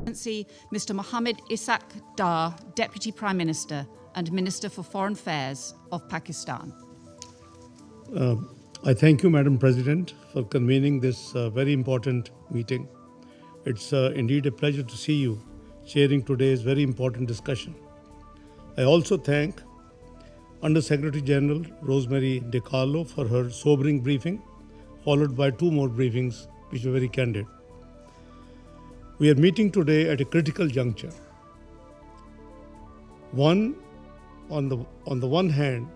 Excellency Mr. Mohammed Ishaq Dar, Deputy Prime Minister and Minister for Foreign Affairs of Pakistan. I thank you, Madam President, for convening this very important meeting. It's indeed a pleasure to see you sharing today's very important discussion. I also thank Under Secretary General Rosemary DiCarlo for her sobering briefing, followed by two more briefings which were very candid. We are meeting today at a critical juncture. On the one hand,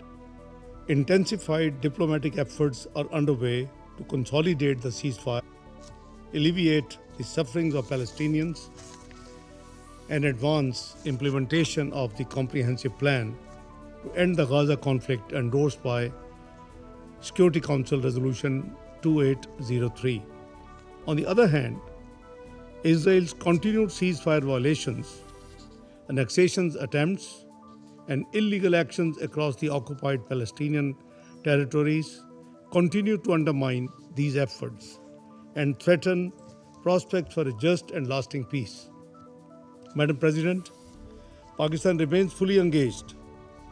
intensified diplomatic efforts are underway to consolidate the ceasefire, alleviate the sufferings of Palestinians, and advance implementation of the comprehensive plan to end the Gaza conflict endorsed by Security Council Resolution 2803. On the other hand, Israel's continued ceasefire violations, annexations attempts, and illegal actions across the occupied Palestinian territories continue to undermine these efforts and threaten prospects for a just and lasting peace. Madam President, Pakistan remains fully engaged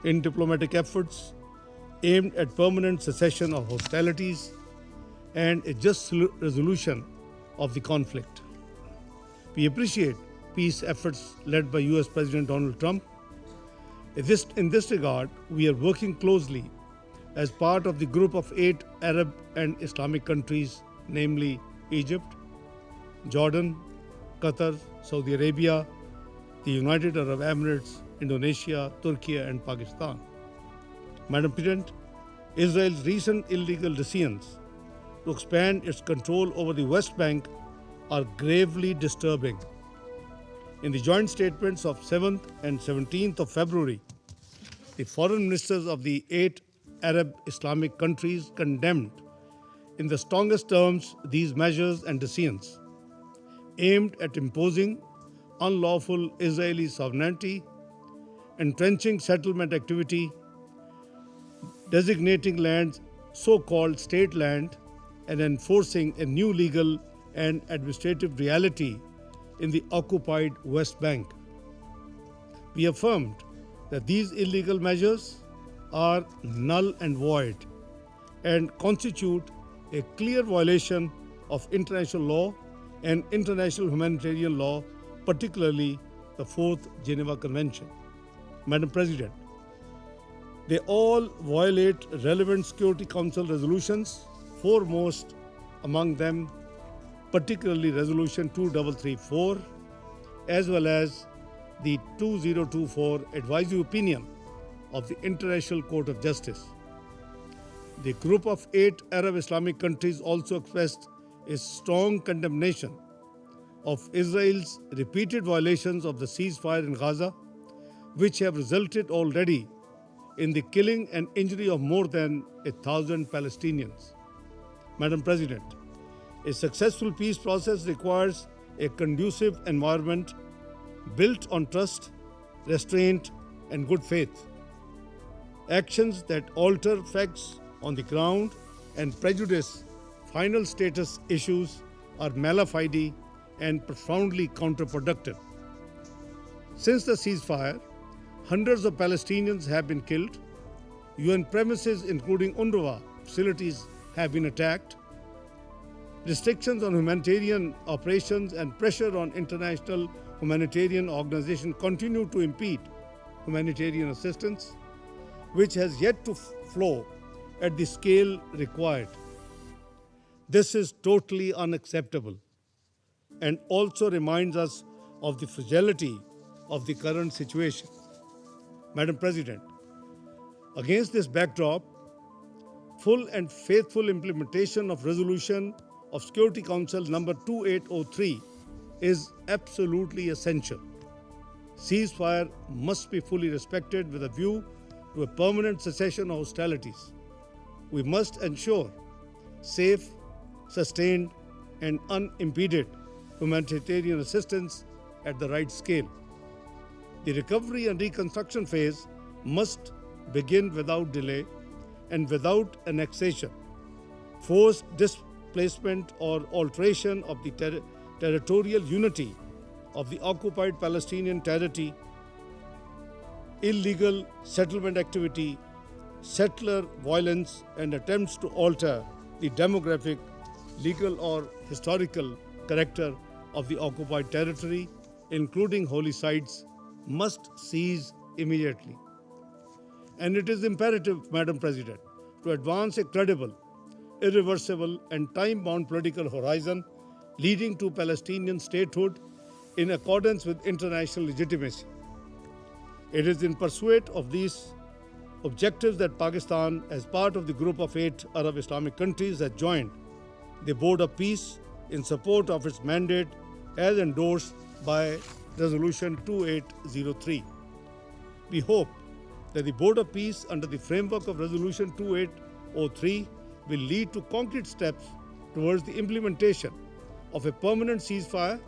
in diplomatic efforts aimed at permanent cessation of hostilities and a just resolution of the conflict. We appreciate peace efforts led by US President Donald Trump. In this regard, we are working closely as part of the group of 8 Arab and Islamic countries, namely Egypt, Jordan, Qatar, Saudi Arabia, the United Arab Emirates, Indonesia, Turkey, and Pakistan. Madam President, Israel's recent illegal decisions to expand its control over the West Bank are gravely disturbing. In the joint statements of 7th and 17th of February, the foreign ministers of the 8 Arab Islamic countries condemned in the strongest terms these measures and decisions aimed at imposing unlawful Israeli sovereignty, entrenching settlement activity, designating lands so-called state land, and enforcing a new legal and administrative reality in the occupied West Bank. We affirmed that these illegal measures are null and void and constitute a clear violation of international law and international humanitarian law, particularly the 4th Geneva Convention. Madam President, they all violate relevant Security Council resolutions, foremost among them particularly Resolution 2334, as well as the 2024 advisory opinion of the International Court of Justice. The group of 8 Arab Islamic countries also expressed a strong condemnation of Israel's repeated violations of the ceasefire in Gaza, which have resulted already in the killing and injury of more than 1,000 Palestinians. Madam President, a successful peace process requires a conducive environment built on trust, restraint, and good faith. Actions that alter facts on the ground and prejudice final status issues are mala fide and profoundly counterproductive. Since the ceasefire, hundreds of Palestinians have been killed, UN premises including UNRWA facilities have been attacked, restrictions on humanitarian operations and pressure on international humanitarian organizations continue to impede humanitarian assistance, which has yet to flow at the scale required. This is totally unacceptable and also reminds us of the fragility of the current situation. Madam President, against this backdrop, full and faithful implementation of Resolution of Security Council number 2803 is absolutely essential. Ceasefire must be fully respected with a view to a permanent cessation of hostilities. We must ensure safe, sustained, and unimpeded humanitarian assistance at the right scale. The recovery and reconstruction phase must begin without delay and without annexation, forced displacement or alteration of the territorial unity of the occupied Palestinian territory, illegal settlement activity, settler violence, and attempts to alter the demographic, legal, or historical character of the occupied territory, including holy sites, must cease immediately. And it is imperative, Madam President, to advance a credible, irreversible, and time-bound political horizon leading to Palestinian statehood in accordance with international legitimacy. It is in pursuit of these objectives that Pakistan, as part of the group of 8 Arab Islamic countries, has joined the Board of Peace in support of its mandate as endorsed by Resolution 2803. We hope that the Board of Peace, under the framework of Resolution 2803, will lead to concrete steps towards the implementation of a permanent ceasefire,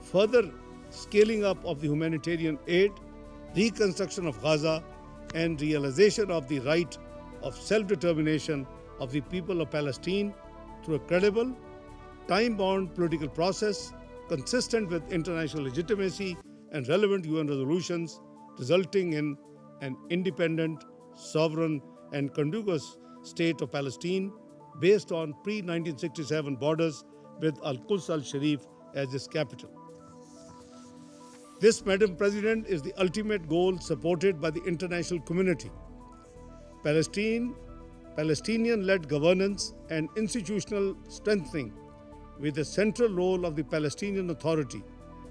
further scaling up of the humanitarian aid, reconstruction of Gaza, and realization of the right of self-determination of the people of Palestine through a credible, time-bound political process consistent with international legitimacy and relevant UN resolutions, resulting in an independent, sovereign, and contiguous state of Palestine based on pre-1967 borders with Al-Quds al-Sharif as its capital. This, Madam President, is the ultimate goal supported by the international community. Palestinian-led governance and institutional strengthening with the central role of the Palestinian Authority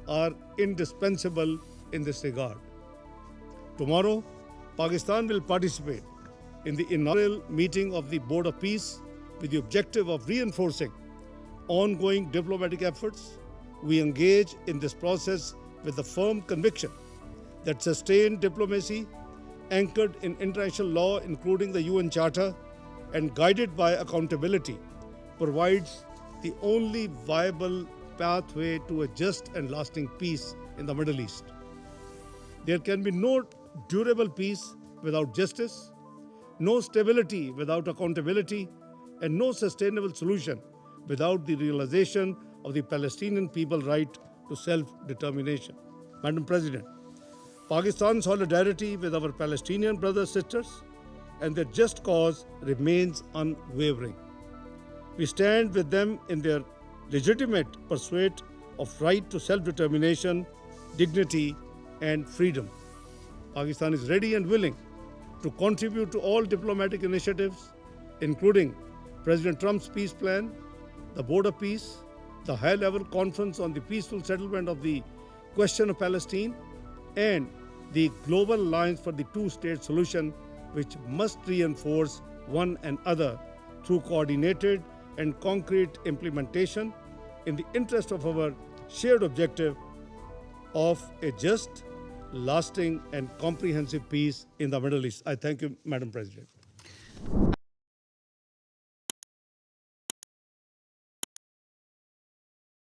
are indispensable in this regard. Tomorrow, Pakistan will participate in the inaugural meeting of the Board of Peace with the objective of reinforcing ongoing diplomatic efforts. We engage in this process with the firm conviction that sustained diplomacy, anchored in international law, including the UN Charter, and guided by accountability, provides the only viable pathway to a just and lasting peace in the Middle East. There can be no durable peace without justice, no stability without accountability, and no sustainable solution without the realization of the Palestinian people's right to self-determination. Madam President, Pakistan's solidarity with our Palestinian brothers and sisters and their just cause remains unwavering. We stand with them in their legitimate pursuit of right to self-determination, dignity, and freedom. Pakistan is ready and willing to contribute to all diplomatic initiatives, including President Trump's peace plan, the Board of Peace, the high-level conference on the peaceful settlement of the question of Palestine, and the Global Alliance for the Two-State Solution, which must reinforce one another through coordinated and concrete implementation in the interest of our shared objective of a just, lasting, and comprehensive peace in the Middle East. I thank you, Madam President.